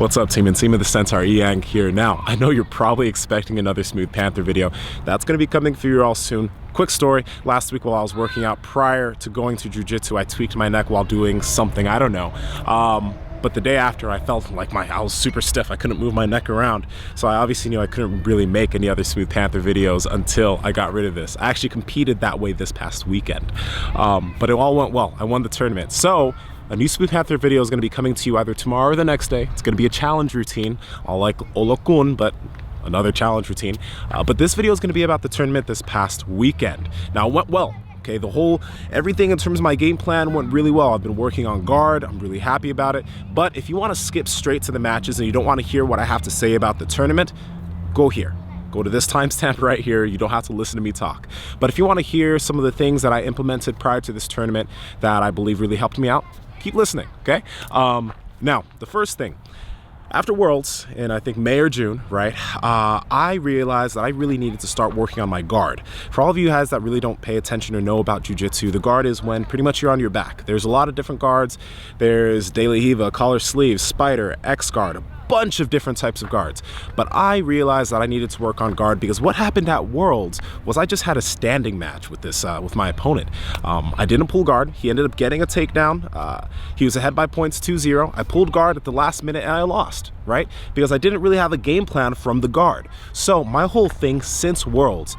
What's up, team? Nsima the Centaur Inyang here. Now, I know you're probably expecting another Smooth Panther video. That's going to be coming through you all soon. Quick story, last week while I was working out prior to going to Jiu-Jitsu, I tweaked my neck while doing something, I don't know. But the day after, I felt like I was super stiff. I couldn't move my neck around. So I obviously knew I couldn't really make any other Smooth Panther videos until I got rid of this. I actually competed that way this past weekend. But it all went well. I won the tournament. So a new Smooth Panther video is going to be coming to you either tomorrow or the next day. It's going to be a challenge routine, all like Olokun, but another challenge routine. But this video is going to be about the tournament this past weekend. Now, it went well. Okay, everything in terms of my game plan went really well. I've been working on guard. I'm really happy about it. But if you want to skip straight to the matches and you don't want to hear what I have to say about the tournament, go here. Go to this timestamp right here. You don't have to listen to me talk. But if you want to hear some of the things that I implemented prior to this tournament that I believe really helped me out, keep listening, okay? Now, the first thing. After Worlds, in I think May or June, right, I realized that I really needed to start working on my guard. For all of you guys that really don't pay attention or know about Jiu-Jitsu, the guard is when pretty much you're on your back. There's a lot of different guards. There's De La Hiva, collar sleeve, spider, X guard, a bunch of different types of guards. But I realized that I needed to work on guard because what happened at Worlds was I just had a standing match with this with my opponent. I didn't pull guard. He ended up getting a takedown. He was ahead by points 2-0. I pulled guard at the last minute and I lost, right? Because I didn't really have a game plan from the guard. So my whole thing since Worlds,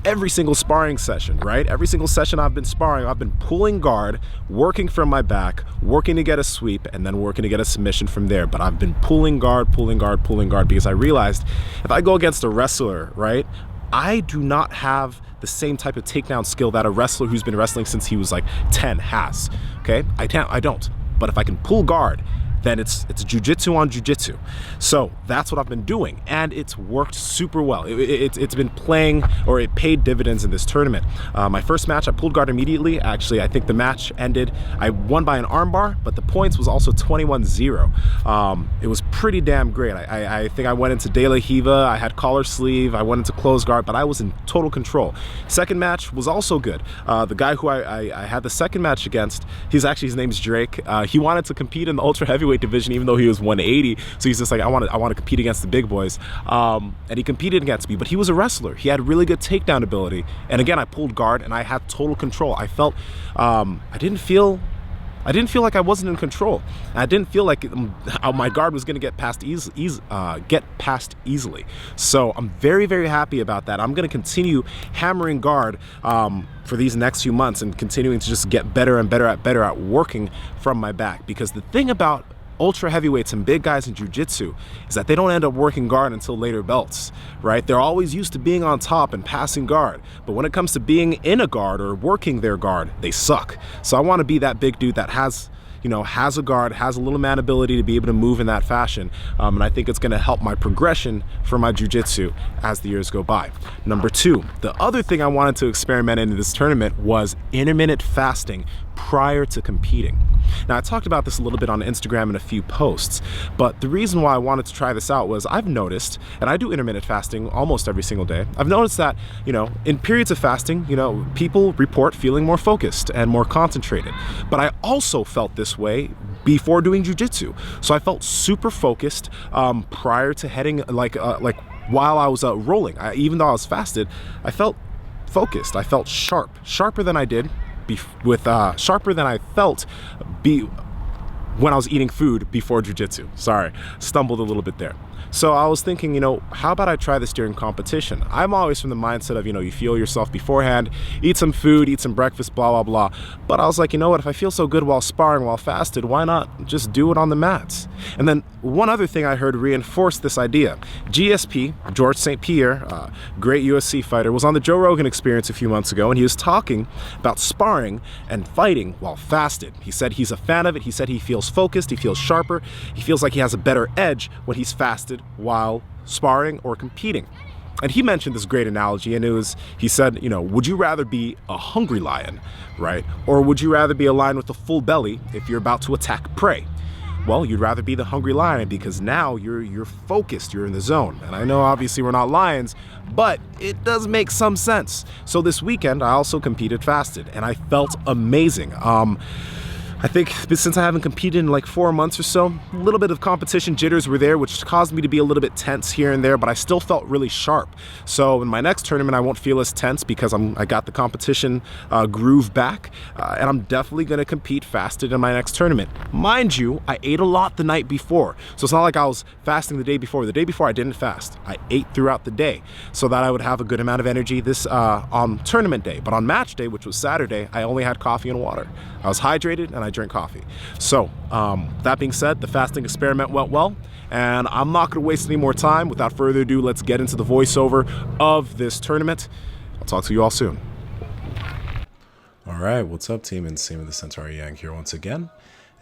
every single sparring session, right? Every single session I've been sparring, I've been pulling guard, working from my back, working to get a sweep, and then working to get a submission from there. But I've been pulling guard, because I realized if I go against a wrestler, right, I do not have the same type of takedown skill that a wrestler who's been wrestling since he was like 10 has, okay? I don't. But if I can pull guard, then it's Jiu-Jitsu on Jiu-Jitsu. So that's what I've been doing, and it's worked super well. It's been playing, or it paid dividends in this tournament. My first match, I pulled guard immediately. Actually, I think the match ended, I won by an armbar, but the points was also 21-0. It was pretty damn great. I think I went into De La Hiva, I had collar sleeve, I went into closed guard, but I was in total control. Second match was also good. The guy who I had the second match against, his name is Drake. He wanted to compete in the ultra heavyweight division even though he was 180, so he's just like, I want to compete against the big boys, and he competed against me. But he was a wrestler. He had really good takedown ability, and again I pulled guard and I had total control. I felt I didn't feel like I wasn't in control. I didn't feel like my guard was going to get past easily. So I'm very, very happy about that. I'm going to continue hammering guard for these next few months and continuing to just get better and better at working from my back. Because the thing about ultra heavyweights and big guys in Jiu-Jitsu is that they don't end up working guard until later belts, right? They're always used to being on top and passing guard, but when it comes to being in a guard or working their guard, they suck. So I want to be that big dude that has a guard, has a little man ability to be able to move in that fashion, and I think it's going to help my progression for my Jiu-Jitsu as the years go by. Number two, the other thing I wanted to experiment in this tournament was intermittent fasting prior to competing. Now, I talked about this a little bit on Instagram in a few posts, but the reason why I wanted to try this out was I've noticed, and I do intermittent fasting almost every single day, I've noticed that, in periods of fasting, people report feeling more focused and more concentrated. But I also felt this way before doing Jiu-Jitsu. So I felt super focused prior to heading, while I was rolling. Even though I was fasted, I felt focused. I felt sharper than I did sharper than I felt when I was eating food before Jiu-Jitsu. Sorry, stumbled a little bit there. So I was thinking, how about I try this during competition? I'm always from the mindset of, you fuel yourself beforehand, eat some food, eat some breakfast, blah, blah, blah. But I was like, you know what, if I feel so good while sparring, while fasted, why not just do it on the mats? And then one other thing I heard reinforced this idea. GSP, George St. Pierre, great UFC fighter, was on the Joe Rogan Experience a few months ago, and he was talking about sparring and fighting while fasted. He said he's a fan of it. He said he feels focused, he feels sharper, he feels like he has a better edge when he's fasted while sparring or competing. And he mentioned this great analogy, and he said, would you rather be a hungry lion, right? Or would you rather be a lion with a full belly if you're about to attack prey? Well, you'd rather be the hungry lion because now you're focused, you're in the zone. And I know obviously we're not lions, but it does make some sense. So this weekend I also competed fasted and I felt amazing. I think since I haven't competed in like 4 months or so, a little bit of competition jitters were there, which caused me to be a little bit tense here and there, but I still felt really sharp. So in my next tournament, I won't feel as tense because I got the competition groove back, and I'm definitely going to compete fasted in my next tournament. Mind you, I ate a lot the night before, so it's not like I was fasting the day before. The day before, I didn't fast. I ate throughout the day so that I would have a good amount of energy this on tournament day. But on match day, which was Saturday, I only had coffee and water. I was hydrated and I drank coffee. So that being said, the fasting experiment went well, and I'm not going to waste any more time. Without further ado, let's get into the voiceover of this tournament. I'll talk to you all soon. All right, what's up, team? Nsima the Centaur Inyang here once again,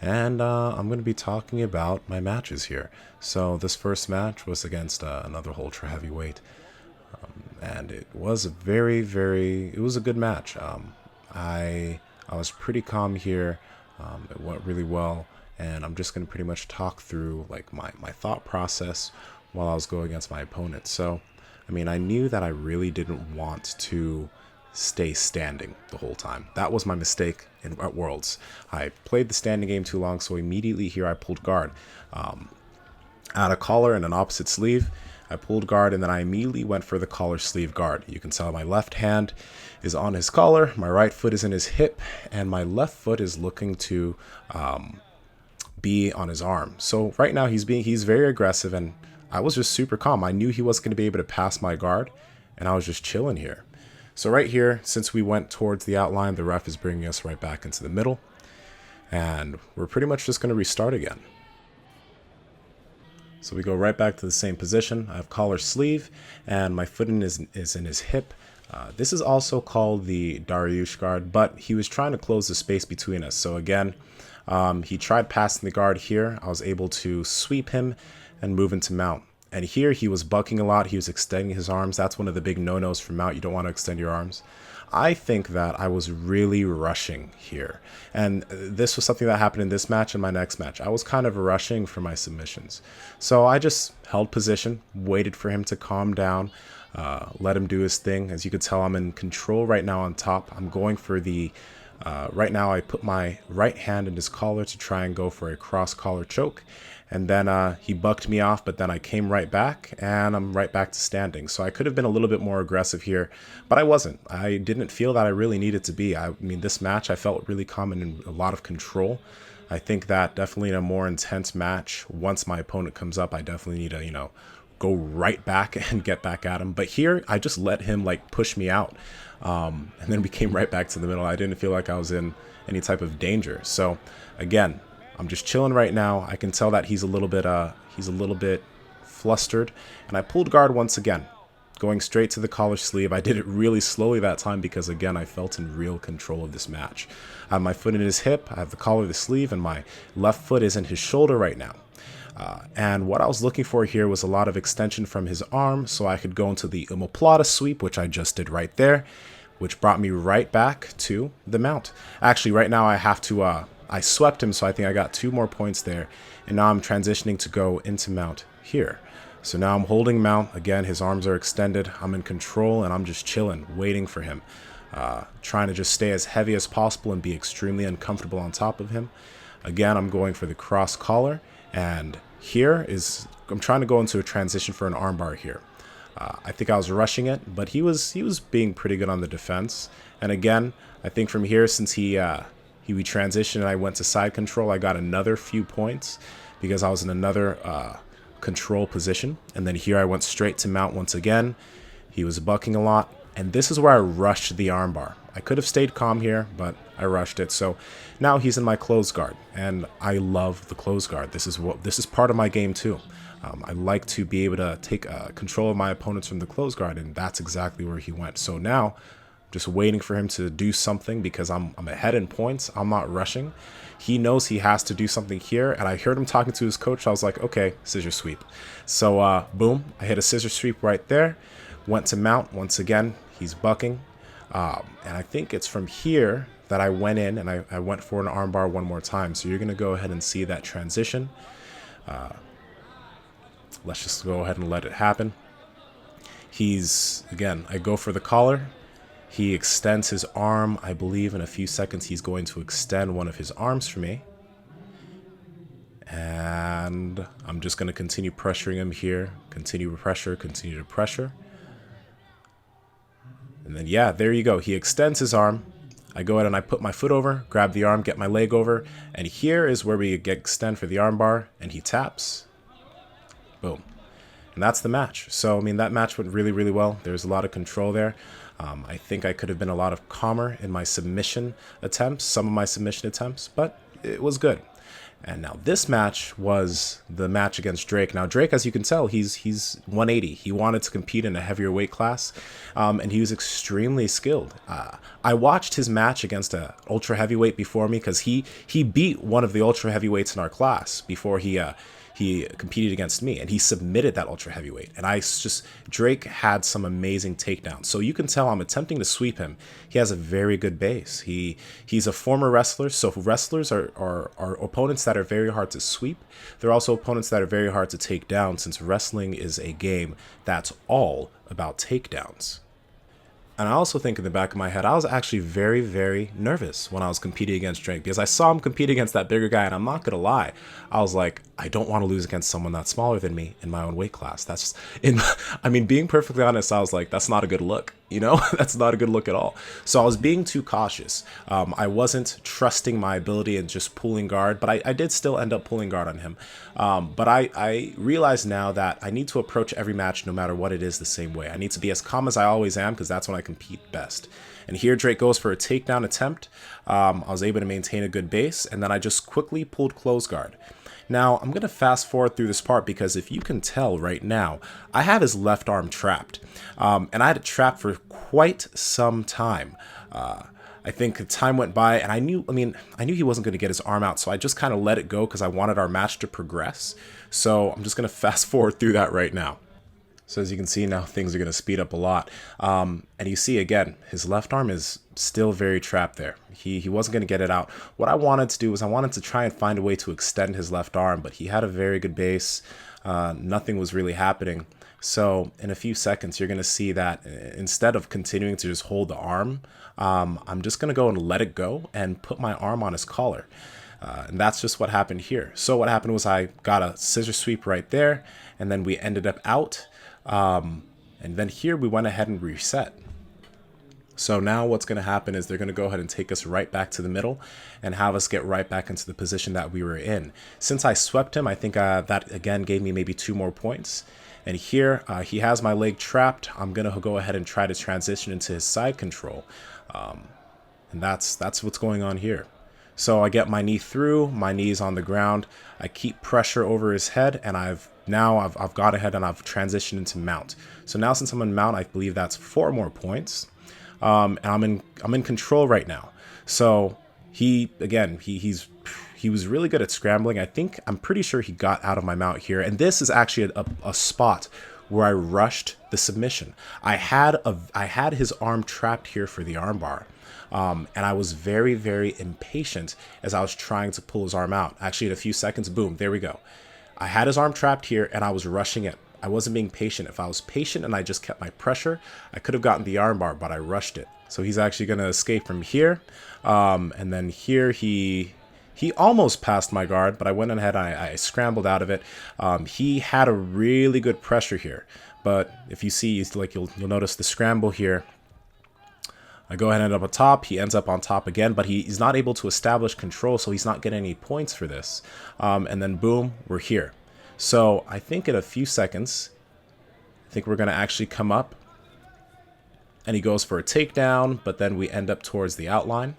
and I'm going to be talking about my matches here. So this first match was against another ultra heavyweight, and it was a it was a good match. I was pretty calm here. It went really well, and I'm just going to pretty much talk through like my thought process while I was going against my opponent. So, I mean, I knew that I really didn't want to stay standing the whole time. That was my mistake at Worlds. I played the standing game too long, so immediately here I pulled guard. Out a collar and an opposite sleeve, I pulled guard, and then I immediately went for the collar sleeve guard. You can tell my left hand is on his collar, my right foot is in his hip, and my left foot is looking to be on his arm. So right now he's very aggressive, and I was just super calm. I knew he wasn't going to be able to pass my guard, and I was just chilling here. So right here, since we went towards the outline, the ref is bringing us right back into the middle, and we're pretty much just going to restart again. So we go right back to the same position. I have collar sleeve, and my foot is in his hip. This is also called the Dariush guard, but he was trying to close the space between us. So again, he tried passing the guard here. I was able to sweep him and move into mount. And here he was bucking a lot. He was extending his arms. That's one of the big no-nos for mount. You don't want to extend your arms. I think that I was really rushing here. And this was something that happened in this match and my next match. I was kind of rushing for my submissions. So I just held position, waited for him to calm down, let him do his thing. As you could tell, I'm in control right now on top. I'm going for the, right now I put my right hand in his collar to try and go for a cross collar choke. And then he bucked me off, but then I came right back, and I'm right back to standing. So I could have been a little bit more aggressive here, but I wasn't. I didn't feel that I really needed to be. I mean, this match, I felt really calm and in a lot of control. I think that definitely in a more intense match, once my opponent comes up, I definitely need to, go right back and get back at him. But here, I just let him, like, push me out. And then we came right back to the middle. I didn't feel like I was in any type of danger. So, again, I'm just chilling right now. I can tell that he's a little bit flustered, and I pulled guard once again, going straight to the collar sleeve. I did it really slowly that time because, again, I felt in real control of this match. I have my foot in his hip, I have the collar of the sleeve, and my left foot is in his shoulder right now. And what I was looking for here was a lot of extension from his arm, so I could go into the omoplata sweep, which I just did right there, which brought me right back to the mount. Actually, right now I have to I swept him, so I think I got 2 more points there. And now I'm transitioning to go into mount here. So now I'm holding mount. Again, his arms are extended. I'm in control, and I'm just chilling, waiting for him. Trying to just stay as heavy as possible and be extremely uncomfortable on top of him. Again, I'm going for the cross collar. And here is, I'm trying to go into a transition for an armbar here. I think I was rushing it, but he was being pretty good on the defense. And again, I think from here, since we transitioned and I went to side control, I got another few points because I was in another control position. And then here I went straight to mount once again. He was bucking a lot, and this is where I rushed the armbar. I could have stayed calm here, but I rushed it. So now he's in my closed guard, and I love the closed guard. This is part of my game too. I like to be able to take control of my opponents from the closed guard, and that's exactly where he went. So now, just waiting for him to do something because I'm ahead in points. I'm not rushing. He knows he has to do something here, and I heard him talking to his coach. I was like, okay, scissor sweep. So boom, I hit a scissor sweep right there. Went to mount once again. He's bucking, and I think it's from here that I went in and I went for an armbar one more time. So you're gonna go ahead and see that transition. Let's just go ahead and let it happen. Again, I go for the collar, He extends his arm. I believe in a few seconds he's going to extend one of his arms for me. And I'm just going to continue pressuring him here. Continue to pressure, continue to pressure. And then, yeah, there you go. He extends his arm. I go ahead and I put my foot over, grab the arm, get my leg over. And here is where we extend for the arm bar. And he taps. Boom. And that's the match. So, I mean, that match went really, really well. There's a lot of control there. I think I could have been a lot of calmer in my submission attempts, some of my submission attempts, but it was good. And now this match was the match against Drake. Now Drake, as you can tell, he's 180. He wanted to compete in a heavier weight class, and he was extremely skilled. I watched his match against a ultra heavyweight before me because he beat one of the ultra heavyweights in our class before he competed against me, and he submitted that ultra heavyweight. And Drake had some amazing takedowns. So you can tell I'm attempting to sweep him. He has a very good base. He's a former wrestler. So wrestlers are opponents that are very hard to sweep. They're also opponents that are very hard to take down, since wrestling is a game that's all about takedowns. And I also think in the back of my head, I was actually very, very nervous when I was competing against Drake, because I saw him compete against that bigger guy, and I'm not going to lie. I was like, I don't want to lose against someone that's smaller than me in my own weight class. That's just, being perfectly honest, I was like, that's not a good look. That's not a good look at all. So I was being too cautious. I wasn't trusting my ability and just pulling guard, but I did still end up pulling guard on him. But I realize now that I need to approach every match, no matter what it is, the same way. I need to be as calm as I always am, because that's when I compete best. And here Drake goes for a takedown attempt. I was able to maintain a good base, and then I just quickly pulled close guard. Now, I'm going to fast forward through this part, because if you can tell right now, I have his left arm trapped. And I had it trapped for quite some time. I think time went by, and I knew he wasn't going to get his arm out, so I just kind of let it go because I wanted our match to progress. So I'm just going to fast forward through that right now. So as you can see now, things are going to speed up a lot. And you see, again, his left arm is still very trapped there. He wasn't going to get it out. What I wanted to do was I wanted to try and find a way to extend his left arm, but he had a very good base. Nothing was really happening. So in a few seconds, you're going to see that instead of continuing to just hold the arm, I'm just going to go and let it go and put my arm on his collar. And that's just what happened here. So what happened was I got a scissor sweep right there, and then we ended up out. And then here we went ahead and reset. So now what's going to happen is they're going to go ahead and take us right back to the middle and have us get right back into the position that we were in. Since I swept him, I think that again gave me maybe 2 more points. And here he has my leg trapped. I'm going to go ahead and try to transition into his side control. And that's what's going on here. So I get my knee through, my knee's on the ground. I keep pressure over his head, and I've got ahead and I've transitioned into mount. So now since I'm in mount, I believe that's 4 more points. And I'm in control right now. So he was really good at scrambling. I'm pretty sure he got out of my mount here. And this is actually a spot where I rushed the submission. I had his arm trapped here for the armbar. And I was very, very impatient as I was trying to pull his arm out. Actually, in a few seconds, boom, there we go. I had his arm trapped here, and I was rushing it. I wasn't being patient. If I was patient and I just kept my pressure, I could have gotten the armbar, but I rushed it. So he's actually going to escape from here. And then here he almost passed my guard, but I went ahead and I scrambled out of it. He had a really good pressure here. But if you see, you'll notice the scramble here. I go ahead and end up on top. He ends up on top again, but he's not able to establish control, so he's not getting any points for this. And then boom, we're here. So I think in a few seconds, I think we're going to actually come up. And he goes for a takedown, but then we end up towards the outline.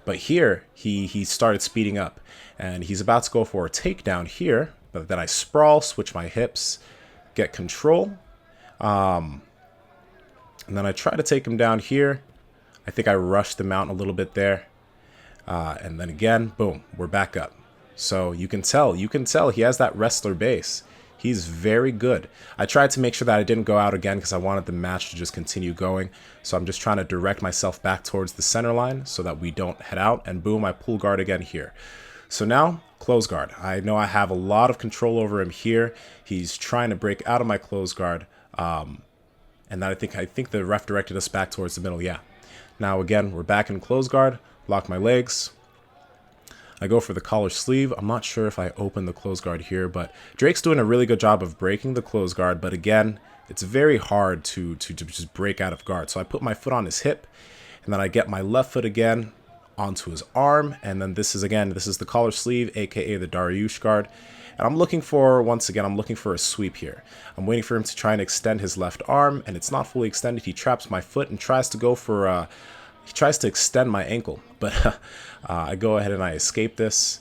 But here, he started speeding up. And he's about to go for a takedown here. But then I sprawl, switch my hips, get control. And then I try to take him down here. I think I rushed the mount a little bit there. And then again, boom, we're back up. So you can tell he has that wrestler base. He's very good. I tried to make sure that I didn't go out again because I wanted the match to just continue going. So I'm just trying to direct myself back towards the center line so that we don't head out. And boom, I pull guard again here. So now, close guard. I know I have a lot of control over him here. He's trying to break out of my close guard. And then I think the ref directed us back towards the middle, yeah. Now again, we're back in close guard, lock my legs. I go for the collar sleeve. I'm not sure if I open the close guard here, but Drake's doing a really good job of breaking the close guard. But again, it's very hard to just break out of guard. So I put my foot on his hip, and then I get my left foot again onto his arm. And then this is the collar sleeve, aka the Dariush guard. And I'm looking for, once again, I'm looking for a sweep here. I'm waiting for him to try and extend his left arm, and it's not fully extended. He traps my foot and tries to go for he tries to extend my ankle, but I go ahead and I escape this.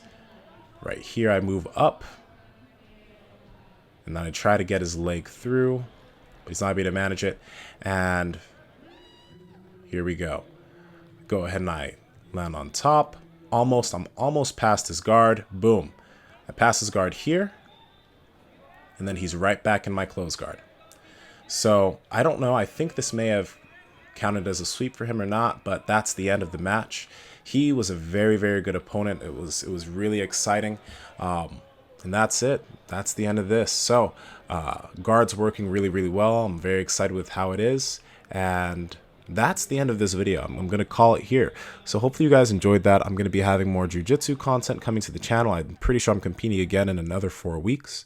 Right here, I move up, and then I try to get his leg through, but he's not able to manage it. And here we go. Go ahead and I land on top. I'm almost past his guard. Boom. I pass his guard here, and then he's right back in my close guard. So I don't know. I think this may have counted as a sweep for him or not, but that's the end of the match. He was a very, very good opponent. It was really exciting, and that's it. That's the end of this. So guard's working really, really well. I'm very excited with how it is, and that's the end of this video. I'm going to call it here. So hopefully you guys enjoyed that. I'm going to be having more jiu-jitsu content coming to the channel. I'm pretty sure I'm competing again in another 4 weeks.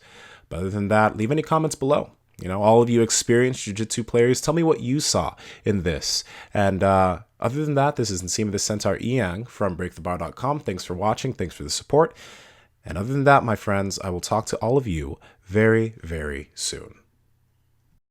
But other than that, leave any comments below. You know, all of you experienced jiu-jitsu players, tell me what you saw in this. And other than that, this is Nsima the Centaur Inyang from breakthebar.com. Thanks for watching. Thanks for the support. And other than that, my friends, I will talk to all of you very, very soon.